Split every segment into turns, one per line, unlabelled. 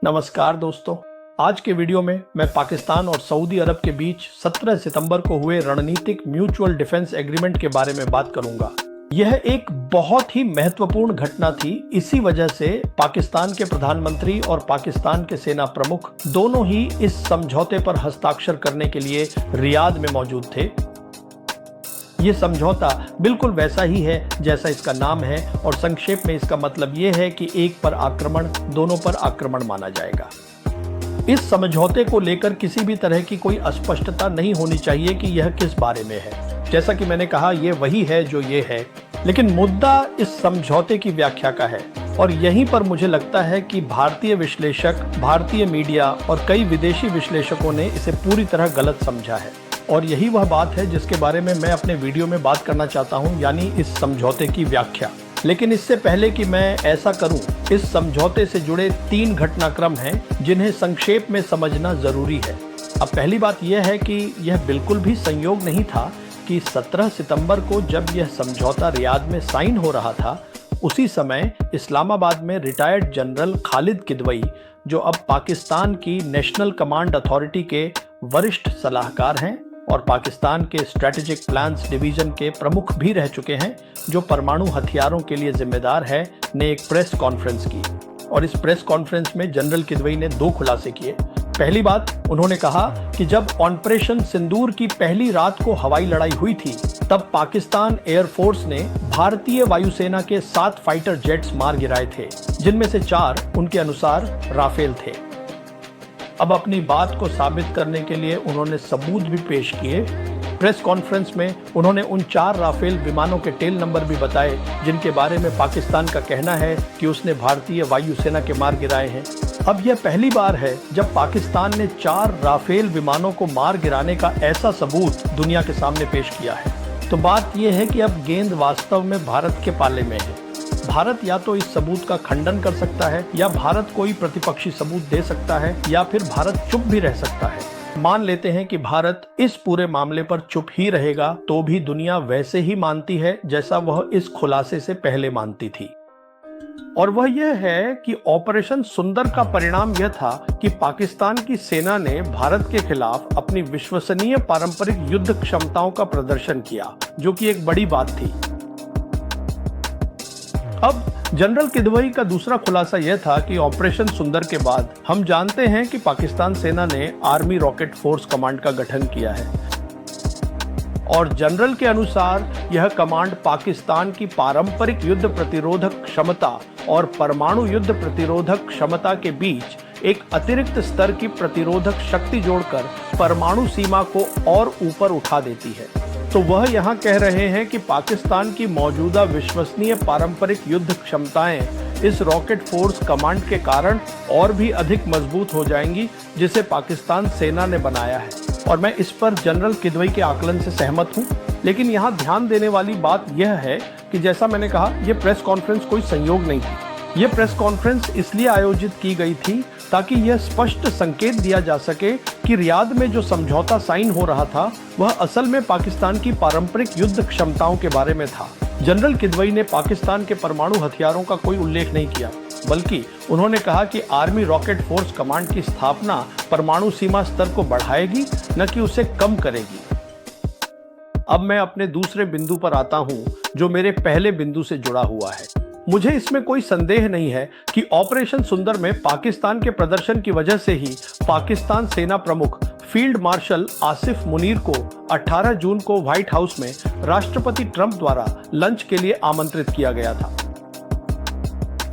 नमस्कार दोस्तों, आज के वीडियो में मैं पाकिस्तान और सऊदी अरब के बीच 17 सितंबर को हुए रणनीतिक म्यूचुअल डिफेंस एग्रीमेंट के बारे में बात करूंगा। यह एक बहुत ही महत्वपूर्ण घटना थी। इसी वजह से पाकिस्तान के प्रधानमंत्री और पाकिस्तान के सेना प्रमुख दोनों ही इस समझौते पर हस्ताक्षर करने के लिए रियाद में मौजूद थे। ये समझौता बिल्कुल वैसा ही है जैसा इसका नाम है और संक्षेप में इसका मतलब ये है कि एक पर आक्रमण दोनों पर आक्रमण माना जाएगा। इस समझौते को लेकर किसी भी तरह की कोई अस्पष्टता नहीं होनी चाहिए कि यह किस बारे में है। जैसा कि मैंने कहा, ये वही है जो ये है, लेकिन मुद्दा इस समझौते की व्याख्या का है और यहीं पर मुझे लगता है कि भारतीय विश्लेषक, भारतीय मीडिया और कई विदेशी विश्लेषकों ने इसे पूरी तरह गलत समझा है। और यही वह बात है जिसके बारे में मैं अपने वीडियो में बात करना चाहता हूं, यानी इस समझौते की व्याख्या। लेकिन इससे पहले कि मैं ऐसा करूं, इस समझौते से जुड़े 3 घटनाक्रम हैं जिन्हें संक्षेप में समझना जरूरी है। अब पहली बात यह है कि यह बिल्कुल भी संयोग नहीं था कि 17 सितंबर को जब यह समझौता रियाद में साइन हो रहा था, उसी समय इस्लामाबाद में रिटायर्ड जनरल खालिद किदवई, जो अब पाकिस्तान की नेशनल कमांड अथॉरिटी के वरिष्ठ सलाहकार हैं और पाकिस्तान के स्ट्रेटेजिक प्लान्स डिवीजन के प्रमुख भी रह चुके हैं, जो परमाणु हथियारों के लिए जिम्मेदार है, ने एक प्रेस कॉन्फ्रेंस की। और इस प्रेस कॉन्फ्रेंस में जनरल किदवई ने 2 खुलासे किए। पहली बात, उन्होंने कहा कि जब ऑपरेशन सिंदूर की पहली रात को हवाई लड़ाई हुई थी, तब पाकिस्तान एयरफोर्स ने भारतीय वायुसेना के 7 फाइटर जेट्स मार गिराए थे, जिनमें से 4 उनके अनुसार राफेल थे। अब अपनी बात को साबित करने के लिए उन्होंने सबूत भी पेश किए। प्रेस कॉन्फ्रेंस में उन्होंने उन 4 राफेल विमानों के टेल नंबर भी बताए, जिनके बारे में पाकिस्तान का कहना है कि उसने भारतीय वायुसेना के मार गिराए हैं। अब यह पहली बार है जब पाकिस्तान ने 4 राफेल विमानों को मार गिराने का ऐसा सबूत दुनिया के सामने पेश किया है। तो बात यह है कि अब गेंद वास्तव में भारत के पाले में है। भारत या तो इस सबूत का खंडन कर सकता है, या भारत कोई प्रतिपक्षी सबूत दे सकता है, या फिर भारत चुप भी रह सकता है। मान लेते हैं कि भारत इस पूरे मामले पर चुप ही रहेगा, तो भी दुनिया वैसे ही मानती है जैसा वह इस खुलासे से पहले मानती थी। और वह यह है कि ऑपरेशन सुंदर का परिणाम यह था कि पाकिस्तान की सेना ने भारत के खिलाफ अपनी विश्वसनीय पारंपरिक युद्ध क्षमताओं का प्रदर्शन किया, जो कि एक बड़ी बात थी। अब जनरल किदवई का दूसरा खुलासा यह था कि ऑपरेशन सुंदर के बाद हम जानते हैं कि पाकिस्तान सेना ने आर्मी रॉकेट फोर्स कमांड का गठन किया है और जनरल के अनुसार यह कमांड पाकिस्तान की पारंपरिक युद्ध प्रतिरोधक क्षमता और परमाणु युद्ध प्रतिरोधक क्षमता के बीच एक अतिरिक्त स्तर की प्रतिरोधक शक्ति जोड़कर परमाणु सीमा को और ऊपर उठा देती है। तो वह यहाँ कह रहे हैं कि पाकिस्तान की मौजूदा विश्वसनीय पारंपरिक युद्ध क्षमताएं इस रॉकेट फोर्स कमांड के कारण और भी अधिक मजबूत हो जाएंगी, जिसे पाकिस्तान सेना ने बनाया है। और मैं इस पर जनरल किदवई के आकलन से सहमत हूँ। लेकिन यहाँ ध्यान देने वाली बात यह है कि जैसा मैंने कहा, यह प्रेस कॉन्फ्रेंस कोई संयोग नहीं थी। यह प्रेस कॉन्फ्रेंस इसलिए आयोजित की गई थी ताकि यह स्पष्ट संकेत दिया जा सके कि रियाद में जो समझौता साइन हो रहा था, वह असल में पाकिस्तान की पारंपरिक युद्ध क्षमताओं के बारे में था। जनरल किदवई ने पाकिस्तान के परमाणु हथियारों का कोई उल्लेख नहीं किया, बल्कि उन्होंने कहा कि आर्मी रॉकेट फोर्स कमांड की स्थापना परमाणु सीमा स्तर को बढ़ाएगी, न कि उसे कम करेगी। अब मैं अपने दूसरे बिंदु पर आता हूं, जो मेरे पहले बिंदु से जुड़ा हुआ है। मुझे इसमें कोई संदेह नहीं है कि ऑपरेशन सुंदर में पाकिस्तान के प्रदर्शन की वजह से ही पाकिस्तान सेना प्रमुख फील्ड मार्शल आसिफ मुनीर को 18 जून को व्हाइट हाउस में राष्ट्रपति ट्रंप द्वारा लंच के लिए आमंत्रित किया गया था।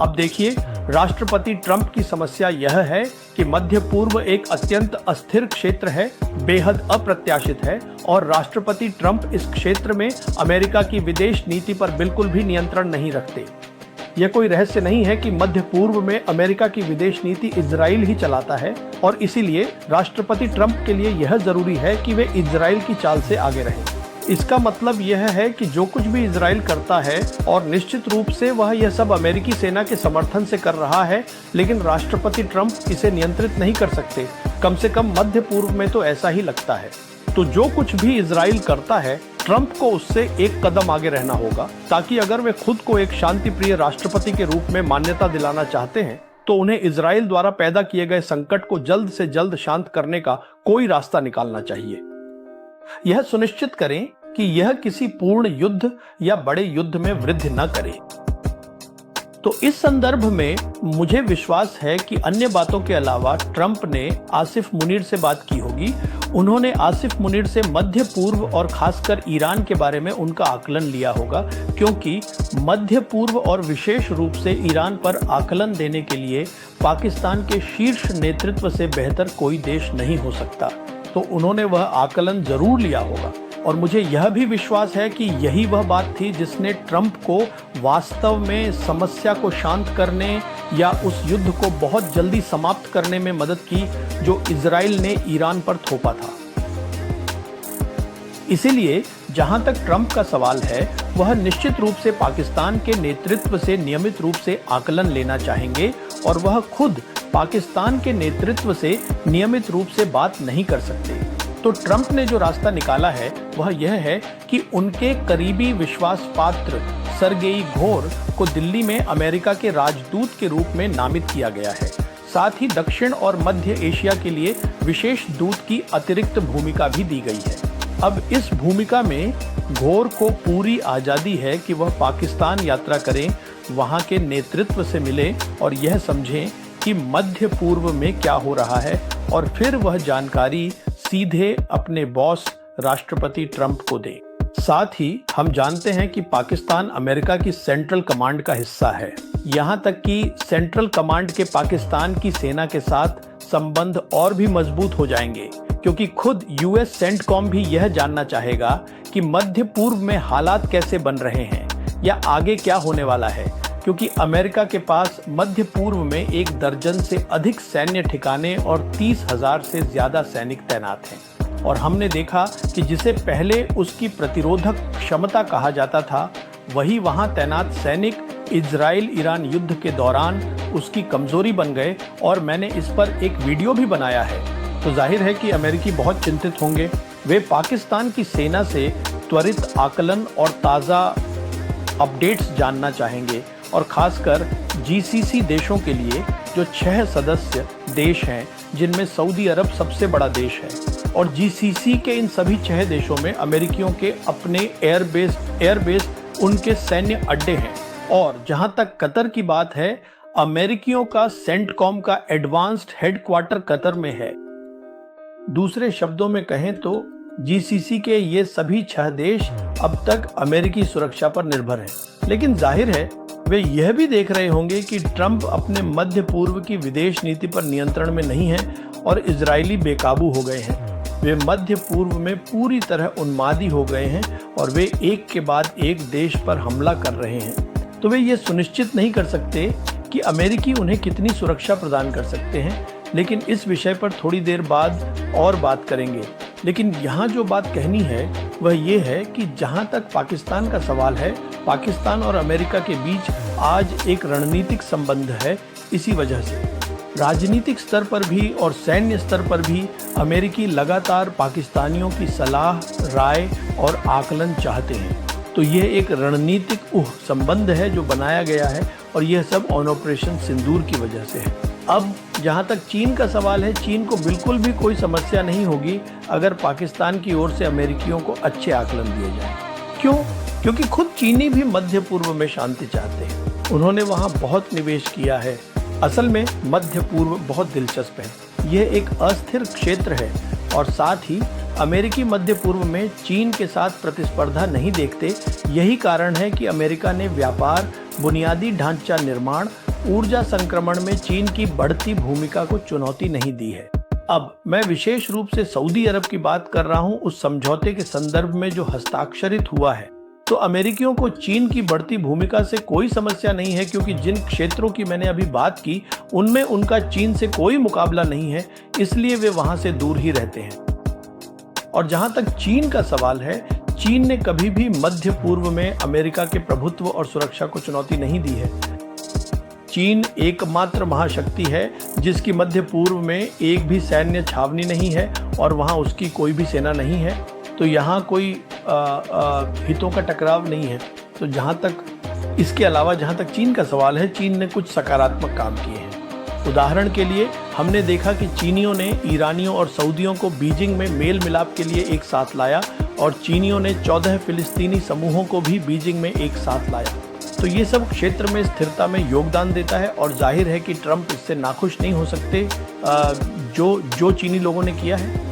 अब देखिए, राष्ट्रपति ट्रंप की समस्या यह है कि मध्य पूर्व एक अत्यंत अस्थिर क्षेत्र है, बेहद अप्रत्याशित है, और राष्ट्रपति ट्रंप इस क्षेत्र में अमेरिका की विदेश नीति पर बिल्कुल भी नियंत्रण नहीं रखते। यह कोई रहस्य नहीं है कि मध्य पूर्व में अमेरिका की विदेश नीति इजराइल ही चलाता है, और इसीलिए राष्ट्रपति ट्रंप के लिए यह जरूरी है कि वे इजराइल की चाल से आगे रहें। इसका मतलब यह है कि जो कुछ भी इजराइल करता है, और निश्चित रूप से वह यह सब अमेरिकी सेना के समर्थन से कर रहा है, लेकिन राष्ट्रपति ट्रंप इसे नियंत्रित नहीं कर सकते। कम से कम मध्य पूर्व में तो ऐसा ही लगता है। तो जो कुछ भी इजराइल करता है, ट्रंप को उससे एक कदम आगे रहना होगा, ताकि अगर वे खुद को एक शांति प्रिय राष्ट्रपति के रूप में मान्यता दिलाना चाहते हैं, तो उन्हें इजराइल द्वारा पैदा किए गए संकट को जल्द से जल्द शांत करने का कोई रास्ता निकालना चाहिए। यह सुनिश्चित करें कि यह किसी पूर्ण युद्ध या बड़े युद्ध में वृद्धि न करे। तो इस संदर्भ में मुझे विश्वास है कि अन्य बातों के अलावा ट्रंप ने आसिफ मुनीर से बात की होगी। उन्होंने आसिफ मुनीर से मध्य पूर्व और खासकर ईरान के बारे में उनका आकलन लिया होगा, क्योंकि मध्य पूर्व और विशेष रूप से ईरान पर आकलन देने के लिए पाकिस्तान के शीर्ष नेतृत्व से बेहतर कोई देश नहीं हो सकता। तो उन्होंने वह आकलन जरूर लिया होगा और मुझे यह भी विश्वास है कि यही वह बात थी जिसने ट्रंप को वास्तव में समस्या को शांत करने या उस युद्ध को बहुत जल्दी समाप्त करने में मदद की जो इजराइल ने ईरान पर थोपा था। इसीलिए जहां तक ट्रंप का सवाल है, वह निश्चित रूप से पाकिस्तान के नेतृत्व से नियमित रूप से आकलन लेना चाहेंगे और वह खुद पाकिस्तान के नेतृत्व से नियमित रूप से बात नहीं कर सकते। तो ट्रंप ने जो रास्ता निकाला है वह यह है कि उनके करीबी विश्वास पात्र सरगेई घोर को दिल्ली में अमेरिका के राजदूत के रूप में नामित किया गया है। साथ ही दक्षिण और मध्य एशिया के लिए विशेष दूत की अतिरिक्त भूमिका भी दी गई है। अब इस भूमिका में घोर को पूरी आज़ादी है कि वह पाकिस्तान यात्रा करें, वहां के नेतृत्व से मिले और यह समझें कि मध्य पूर्व में क्या हो रहा है और फिर वह जानकारी सीधे अपने बॉस राष्ट्रपति ट्रंप को दे। साथ ही हम जानते हैं कि पाकिस्तान अमेरिका की सेंट्रल कमांड का हिस्सा है। यहाँ तक कि सेंट्रल कमांड के पाकिस्तान की सेना के साथ संबंध और भी मजबूत हो जाएंगे, क्योंकि खुद यूएस सेंटकॉम भी यह जानना चाहेगा कि मध्य पूर्व में हालात कैसे बन रहे हैं या आगे क्या होने वाला है, क्योंकि अमेरिका के पास मध्य पूर्व में 1 दर्जन से अधिक सैन्य ठिकाने और 30,000 से ज्यादा सैनिक तैनात हैं। और हमने देखा कि जिसे पहले उसकी प्रतिरोधक क्षमता कहा जाता था, वही वहां तैनात सैनिक इजराइल ईरान युद्ध के दौरान उसकी कमजोरी बन गए और मैंने इस पर एक वीडियो भी बनाया है। तो जाहिर है कि अमेरिकी बहुत चिंतित होंगे। वे पाकिस्तान की सेना से त्वरित आकलन और ताज़ा अपडेट्स जानना चाहेंगे और खासकर जीसीसी देशों के लिए, जो 6 सदस्य देश हैं जिनमें सऊदी अरब सबसे बड़ा देश है। और जीसीसी के इन सभी 6 देशों में अमेरिकियों के अपने एयरबेस उनके सैन्य अड्डे हैं। और जहां तक कतर की बात है, अमेरिकियों का सेंटकॉम का एडवांस्ड हेडक्वार्टर कतर में है। दूसरे शब्दों में कहें तो जीसीसी के ये सभी 6 देश अब तक अमेरिकी सुरक्षा पर निर्भर हैं। लेकिन जाहिर है वे यह भी देख रहे होंगे कि ट्रंप अपने मध्य पूर्व की विदेश नीति पर नियंत्रण में नहीं है और इजरायली बेकाबू हो गए हैं। वे मध्य पूर्व में पूरी तरह उन्मादी हो गए हैं और वे एक के बाद एक देश पर हमला कर रहे हैं। तो वे ये सुनिश्चित नहीं कर सकते कि अमेरिकी उन्हें कितनी सुरक्षा प्रदान कर सकते हैं, लेकिन इस विषय पर थोड़ी देर बाद और बात करेंगे। लेकिन यहाँ जो बात कहनी है वह ये है कि जहाँ तक पाकिस्तान का सवाल है, पाकिस्तान और अमेरिका के बीच आज एक रणनीतिक संबंध है। इसी वजह से राजनीतिक स्तर पर भी और सैन्य स्तर पर भी अमेरिकी लगातार पाकिस्तानियों की सलाह, राय और आकलन चाहते हैं। तो यह एक रणनीतिक संबंध है जो बनाया गया है और यह सब ऑन ऑपरेशन सिंदूर की वजह से है। अब जहां तक चीन का सवाल है, चीन को बिल्कुल भी कोई समस्या नहीं होगी अगर पाकिस्तान की ओर से अमेरिकियों को अच्छे आकलन दिए जाएं। क्यों? क्योंकि खुद चीनी भी मध्य पूर्व में शांति चाहते हैं। उन्होंने वहां बहुत निवेश किया है। असल में मध्य पूर्व बहुत दिलचस्प है। यह एक अस्थिर क्षेत्र है और साथ ही अमेरिकी मध्य पूर्व में चीन के साथ प्रतिस्पर्धा नहीं देखते। यही कारण है कि अमेरिका ने व्यापार, बुनियादी ढांचा निर्माण, ऊर्जा संक्रमण में चीन की बढ़ती भूमिका को चुनौती नहीं दी है। अब मैं विशेष रूप से सऊदी अरब की बात कर रहा हूं, उस समझौते के संदर्भ में जो हस्ताक्षरित हुआ है। तो अमेरिकियों को चीन की बढ़ती भूमिका से कोई समस्या नहीं है, क्योंकि जिन क्षेत्रों की मैंने अभी बात की उनमें उनका चीन से कोई मुकाबला नहीं है, इसलिए वे वहां से दूर ही रहते हैं। और जहां तक चीन का सवाल है, चीन ने कभी भी मध्य पूर्व में अमेरिका के प्रभुत्व और सुरक्षा को चुनौती नहीं दी है। चीन एकमात्र महाशक्ति है जिसकी मध्य पूर्व में एक भी सैन्य छावनी नहीं है और वहां उसकी कोई भी सेना नहीं है। तो यहाँ कोई हितों का टकराव नहीं है। तो जहाँ तक इसके अलावा जहाँ तक चीन का सवाल है, चीन ने कुछ सकारात्मक काम किए हैं। उदाहरण के लिए हमने देखा कि चीनियों ने ईरानियों और सऊदियों को बीजिंग में मेल मिलाप के लिए एक साथ लाया और चीनियों ने 14 फिलिस्तीनी समूहों को भी बीजिंग में एक साथ लाया। तो ये सब क्षेत्र में स्थिरता में योगदान देता है और जाहिर है कि ट्रंप इससे नाखुश नहीं हो सकते जो चीनी लोगों ने किया है।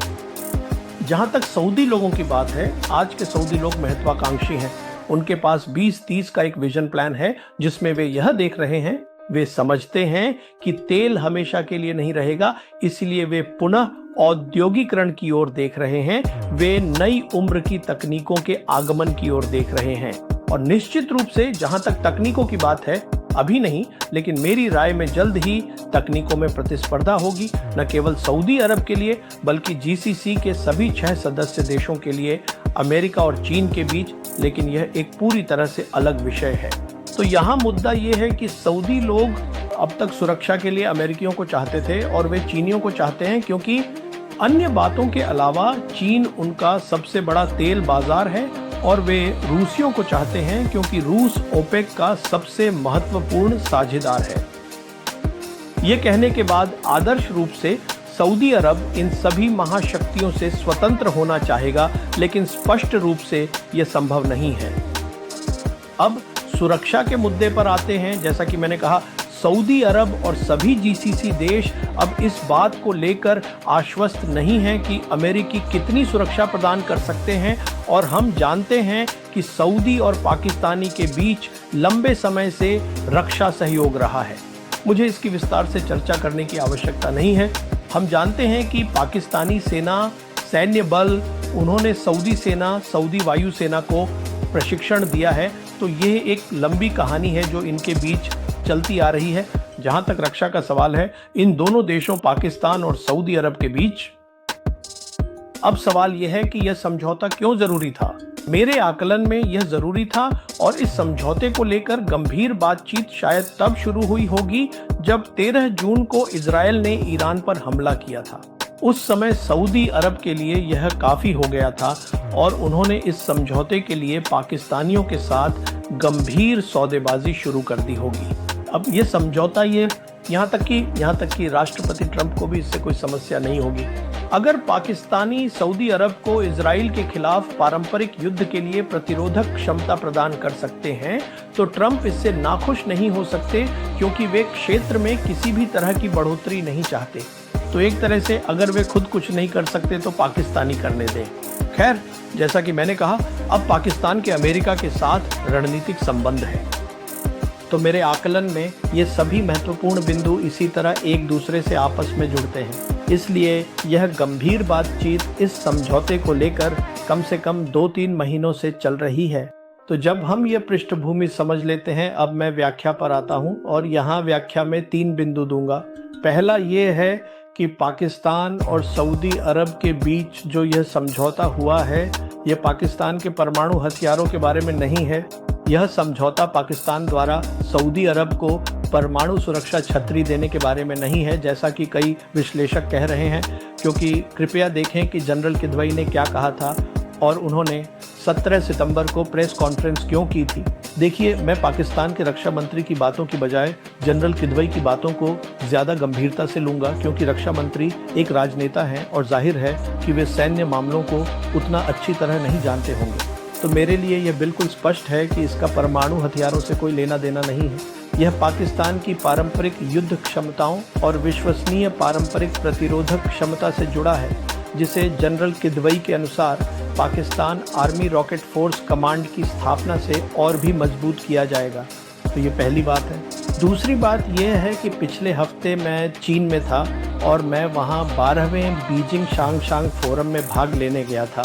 जहां तक सऊदी लोगों की बात है, आज के सऊदी लोग महत्वाकांक्षी हैं। उनके पास 2030 का एक विजन प्लान है जिसमें वे यह देख रहे हैं, वे समझते हैं कि तेल हमेशा के लिए नहीं रहेगा, इसलिए वे पुनः औद्योगिकरण की ओर देख रहे हैं। वे नई उम्र की तकनीकों के आगमन की ओर देख रहे हैं और निश्चित रूप से जहां तक तकनीकों की बात है, अभी नहीं, लेकिन मेरी राय में जल्द ही तकनीकों में प्रतिस्पर्धा होगी, न केवल सऊदी अरब के लिए बल्कि जीसीसी के सभी 6 सदस्य देशों के लिए, अमेरिका और चीन के बीच। लेकिन यह एक पूरी तरह से अलग विषय है। तो यहाँ मुद्दा ये है कि सऊदी लोग अब तक सुरक्षा के लिए अमेरिकियों को चाहते थे और वे चीनियों को चाहते हैं, क्योंकि अन्य बातों के अलावा चीन उनका सबसे बड़ा तेल बाजार है और वे रूसियों को चाहते हैं क्योंकि रूस ओपेक का सबसे महत्वपूर्ण साझेदार है। ये कहने के बाद आदर्श रूप से सऊदी अरब इन सभी महाशक्तियों से स्वतंत्र होना चाहेगा, लेकिन स्पष्ट रूप से यह संभव नहीं है। अब सुरक्षा के मुद्दे पर आते हैं। जैसा कि मैंने कहा, सऊदी अरब और सभी जीसीसी देश अब इस बात को लेकर आश्वस्त नहीं हैं कि अमेरिकी कितनी सुरक्षा प्रदान कर सकते हैं, और हम जानते हैं कि सऊदी और पाकिस्तानी के बीच लंबे समय से रक्षा सहयोग रहा है। मुझे इसकी विस्तार से चर्चा करने की आवश्यकता नहीं है। हम जानते हैं कि पाकिस्तानी सेना, सैन्य बल, उन्होंने सऊदी सेना, सऊदी वायुसेना को प्रशिक्षण दिया है। तो ये एक लंबी कहानी है जो इनके बीच चलती आ रही है। जहां तक रक्षा का सवाल है, इन दोनों देशों पाकिस्तान और सऊदी अरब के बीच, अब सवाल यह है कि यह समझौता क्यों जरूरी था। मेरे आकलन में यह जरूरी था और इस समझौते को लेकर गंभीर बातचीत शायद तब शुरू हुई होगी जब 13 जून को इजरायल ने ईरान पर हमला किया था। उस समय सऊदी अरब के लिए यह काफी हो गया था और उन्होंने इस समझौते के लिए पाकिस्तानियों के साथ गंभीर सौदेबाजी शुरू कर दी होगी। अब ये समझौता यहाँ तक कि राष्ट्रपति ट्रंप को भी इससे कोई समस्या नहीं होगी। अगर पाकिस्तानी सऊदी अरब को इजराइल के खिलाफ पारंपरिक युद्ध के लिए प्रतिरोधक क्षमता प्रदान कर सकते हैं, तो ट्रंप इससे नाखुश नहीं हो सकते, क्योंकि वे क्षेत्र में किसी भी तरह की बढ़ोतरी नहीं चाहते। तो एक तरह से अगर वे खुद कुछ नहीं कर सकते तो पाकिस्तानी करने दें। खैर, जैसा कि मैंने कहा, अब पाकिस्तान के अमेरिका के साथ रणनीतिक संबंध है। तो मेरे आकलन में ये सभी महत्वपूर्ण बिंदु इसी तरह एक दूसरे से आपस में जुड़ते हैं। इसलिए यह गंभीर बातचीत इस समझौते को लेकर कम से कम 2-3 महीनों से चल रही है। तो जब हम ये पृष्ठभूमि समझ लेते हैं, अब मैं व्याख्या पर आता हूँ और यहाँ व्याख्या में 3 बिंदु दूंगा। पहला ये है कि पाकिस्तान और सऊदी अरब के बीच जो यह समझौता हुआ है, यह पाकिस्तान के परमाणु हथियारों के बारे में नहीं है। यह समझौता पाकिस्तान द्वारा सऊदी अरब को परमाणु सुरक्षा छतरी देने के बारे में नहीं है, जैसा कि कई विश्लेषक कह रहे हैं। क्योंकि कृपया देखें कि जनरल किदवई ने क्या कहा था और उन्होंने 17 सितंबर को प्रेस कॉन्फ्रेंस क्यों की थी। देखिए, मैं पाकिस्तान के रक्षा मंत्री की बातों की बजाय जनरल किदवई की बातों को ज़्यादा गंभीरता से लूँगा, क्योंकि रक्षा मंत्री एक राजनेता हैं और जाहिर है कि वे सैन्य मामलों को उतना अच्छी तरह नहीं जानते होंगे। तो मेरे लिए यह बिल्कुल स्पष्ट है कि इसका परमाणु हथियारों से कोई लेना देना नहीं है। यह पाकिस्तान की पारंपरिक युद्ध क्षमताओं और विश्वसनीय पारंपरिक प्रतिरोधक क्षमता से जुड़ा है, जिसे जनरल किदवई के अनुसार Pakistan army rocket force command की स्थापना से और भी मजबूत किया जाएगा। तो ये पहली बात है। दूसरी बात यह है कि पिछले हफ्ते मैं चीन में था और मैं वहाँ 12वें बीजिंग शांगशांग फोरम में भाग लेने गया था।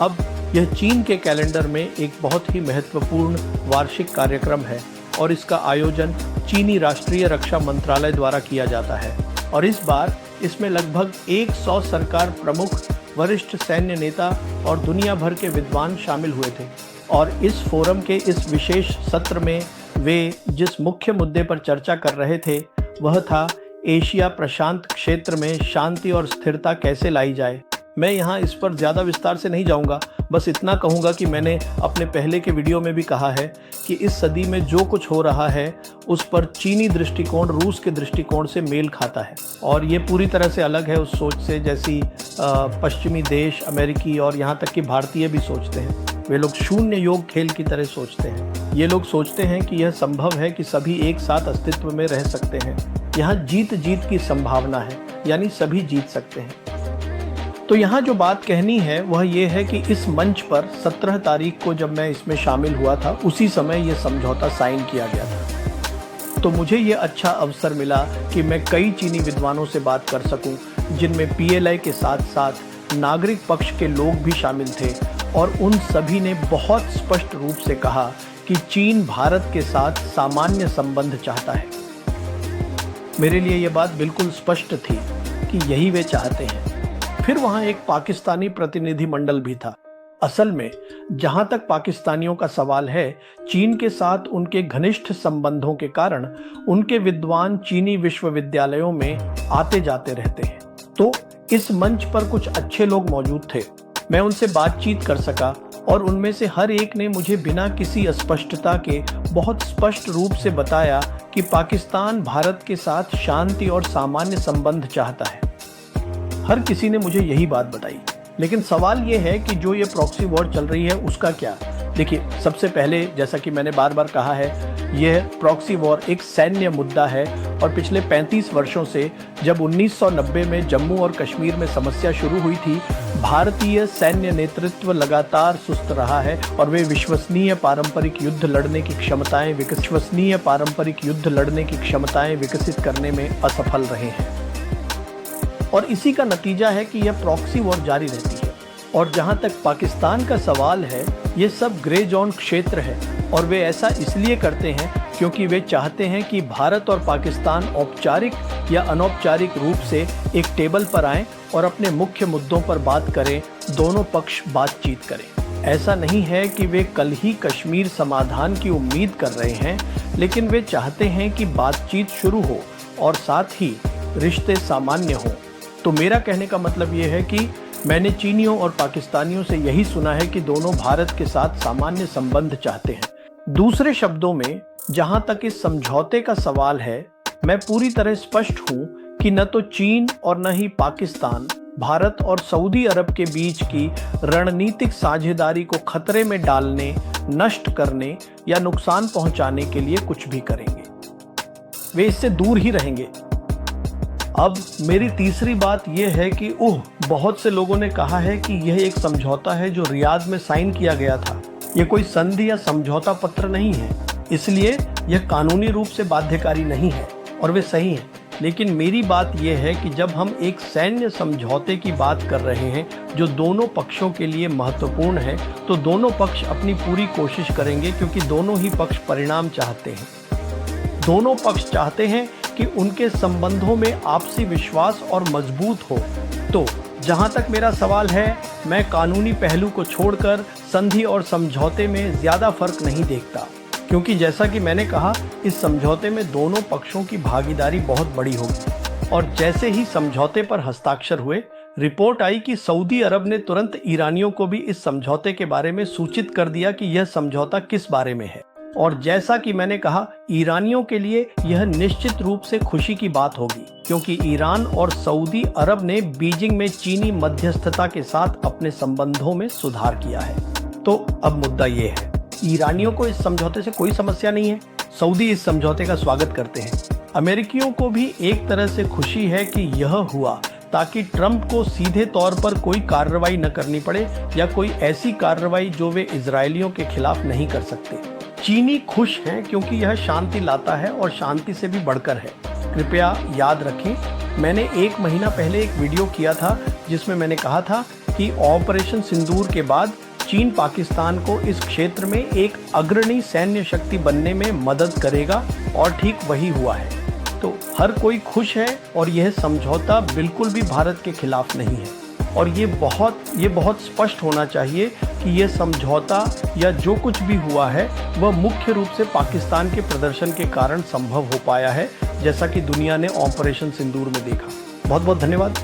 अब यह चीन के कैलेंडर में एक बहुत ही महत्वपूर्ण वार्षिक कार्यक्रम है और इसका आयोजन चीनी राष्ट्रीय रक्षा मंत्रालय द्वारा किया जाता है। और इस बार इसमें लगभग 100 सरकार प्रमुख, वरिष्ठ सैन्य नेता और दुनिया भर के विद्वान शामिल हुए थे। और इस फोरम के इस विशेष सत्र में वे जिस मुख्य मुद्दे पर चर्चा कर रहे थे वह था एशिया प्रशांत क्षेत्र में शांति और स्थिरता कैसे लाई जाए। मैं यहाँ इस पर ज़्यादा विस्तार से नहीं जाऊँगा, बस इतना कहूँगा कि मैंने अपने पहले के वीडियो में भी कहा है कि इस सदी में जो कुछ हो रहा है उस पर चीनी दृष्टिकोण रूस के दृष्टिकोण से मेल खाता है, और ये पूरी तरह से अलग है उस सोच से जैसी पश्चिमी देश, अमेरिकी और यहाँ तक कि भारतीय भी सोचते हैं। वे लोग शून्य योग खेल की तरह सोचते हैं। ये लोग सोचते हैं कि यह संभव है कि सभी एक साथ अस्तित्व में रह सकते हैं। यहाँ जीत की संभावना है, यानी सभी जीत सकते हैं। तो यहाँ जो बात कहनी है वह ये है कि इस मंच पर 17 तारीख को जब मैं इसमें शामिल हुआ था, उसी समय ये समझौता साइन किया गया था। तो मुझे ये अच्छा अवसर मिला कि मैं कई चीनी विद्वानों से बात कर सकूं, जिनमें PLI के साथ साथ नागरिक पक्ष के लोग भी शामिल थे, और उन सभी ने बहुत स्पष्ट रूप से कहा कि चीन भारत के साथ सामान्य संबंध चाहता है। मेरे लिए ये बात बिल्कुल स्पष्ट थी कि यही वे चाहते हैं। फिर वहाँ एक पाकिस्तानी प्रतिनिधि मंडल भी था। असल में जहाँ तक पाकिस्तानियों का सवाल है, चीन के साथ उनके घनिष्ठ संबंधों के कारण उनके विद्वान चीनी विश्वविद्यालयों में आते जाते रहते हैं। तो इस मंच पर कुछ अच्छे लोग मौजूद थे। मैं उनसे बातचीत कर सका और उनमें से हर एक ने मुझे बिना किसी अस्पष्टता के बहुत स्पष्ट रूप से बताया कि पाकिस्तान भारत के साथ शांति और सामान्य संबंध चाहता है। हर किसी ने मुझे यही बात बताई। लेकिन सवाल ये है कि जो ये प्रॉक्सी वॉर चल रही है उसका क्या? देखिए, सबसे पहले जैसा कि मैंने बार बार कहा है, यह प्रॉक्सी वॉर एक सैन्य मुद्दा है, और पिछले 35 वर्षों से जब 1990 में जम्मू और कश्मीर में समस्या शुरू हुई थी, भारतीय सैन्य नेतृत्व लगातार सुस्त रहा है और वे विश्वसनीय पारंपरिक युद्ध लड़ने की क्षमताएं विकसित करने में असफल रहे हैं। और इसी का नतीजा है कि यह प्रॉक्सी वॉर जारी रहती है। और जहां तक पाकिस्तान का सवाल है, ये सब ग्रे जोन क्षेत्र है, और वे ऐसा इसलिए करते हैं क्योंकि वे चाहते हैं कि भारत और पाकिस्तान औपचारिक या अनौपचारिक रूप से एक टेबल पर आएं और अपने मुख्य मुद्दों पर बात करें, दोनों पक्ष बातचीत करें। ऐसा नहीं है कि वे कल ही कश्मीर समाधान की उम्मीद कर रहे हैं, लेकिन वे चाहते हैं कि बातचीत शुरू हो और साथ ही रिश्ते सामान्य हों। तो मेरा कहने का मतलब ये है कि मैंने चीनियों और पाकिस्तानियों से यही सुना है कि दोनों भारत के साथ सामान्य संबंध चाहते हैं। दूसरे शब्दों में, जहां तक इस समझौते का सवाल है, मैं पूरी तरह स्पष्ट हूं कि न तो चीन और न ही पाकिस्तान भारत और सऊदी अरब के बीच की रणनीतिक साझेदारी को खतरे में डालने, नष्ट करने या नुकसान पहुंचाने के लिए कुछ भी करेंगे। वे इससे दूर ही रहेंगे। अब मेरी तीसरी बात यह है कि बहुत से लोगों ने कहा है कि यह एक समझौता है जो रियाद में साइन किया गया था। यह कोई संधि या समझौता पत्र नहीं है, इसलिए यह कानूनी रूप से बाध्यकारी नहीं है, और वे सही हैं। लेकिन मेरी बात यह है कि जब हम एक सैन्य समझौते की बात कर रहे हैं जो दोनों पक्षों के लिए महत्वपूर्ण है, तो दोनों पक्ष अपनी पूरी कोशिश करेंगे, क्योंकि दोनों ही पक्ष परिणाम चाहते हैं। दोनों पक्ष चाहते हैं कि उनके संबंधों में आपसी विश्वास और मजबूत हो। तो जहां तक मेरा सवाल है, मैं कानूनी पहलू को छोड़कर संधि और समझौते में ज़्यादा फर्क नहीं देखता, क्योंकि जैसा कि मैंने कहा, इस समझौते में दोनों पक्षों की भागीदारी बहुत बड़ी होगी। और जैसे ही समझौते पर हस्ताक्षर हुए, रिपोर्ट आई कि सऊदी अरब ने तुरंत ईरानियों को भी इस समझौते के बारे में सूचित कर दिया कि यह समझौता किस बारे में है। और जैसा कि मैंने कहा, ईरानियों के लिए यह निश्चित रूप से खुशी की बात होगी, क्योंकि ईरान और सऊदी अरब ने बीजिंग में चीनी मध्यस्थता के साथ अपने संबंधों में सुधार किया है। तो अब मुद्दा ये है, ईरानियों को इस समझौते से कोई समस्या नहीं है। सऊदी इस समझौते का स्वागत करते हैं। अमेरिकियों को भी एक तरह से खुशी है कि यह हुआ, ताकि ट्रंप को सीधे तौर पर कोई कार्रवाई न करनी पड़े, या कोई ऐसी कार्रवाई जो वे इजरायलियों के खिलाफ नहीं कर सकते। चीनी खुश हैं क्योंकि यह शांति लाता है और शांति से भी बढ़कर है। कृपया याद रखें, मैंने 1 महीना पहले एक वीडियो किया था जिसमें मैंने कहा था कि ऑपरेशन सिंदूर के बाद चीन पाकिस्तान को इस क्षेत्र में एक अग्रणी सैन्य शक्ति बनने में मदद करेगा, और ठीक वही हुआ है। तो हर कोई खुश है, और यह समझौता बिल्कुल भी भारत के खिलाफ नहीं है। और ये बहुत स्पष्ट होना चाहिए कि यह समझौता या जो कुछ भी हुआ है वह मुख्य रूप से पाकिस्तान के प्रदर्शन के कारण संभव हो पाया है, जैसा कि दुनिया ने ऑपरेशन सिंदूर में देखा। बहुत बहुत धन्यवाद।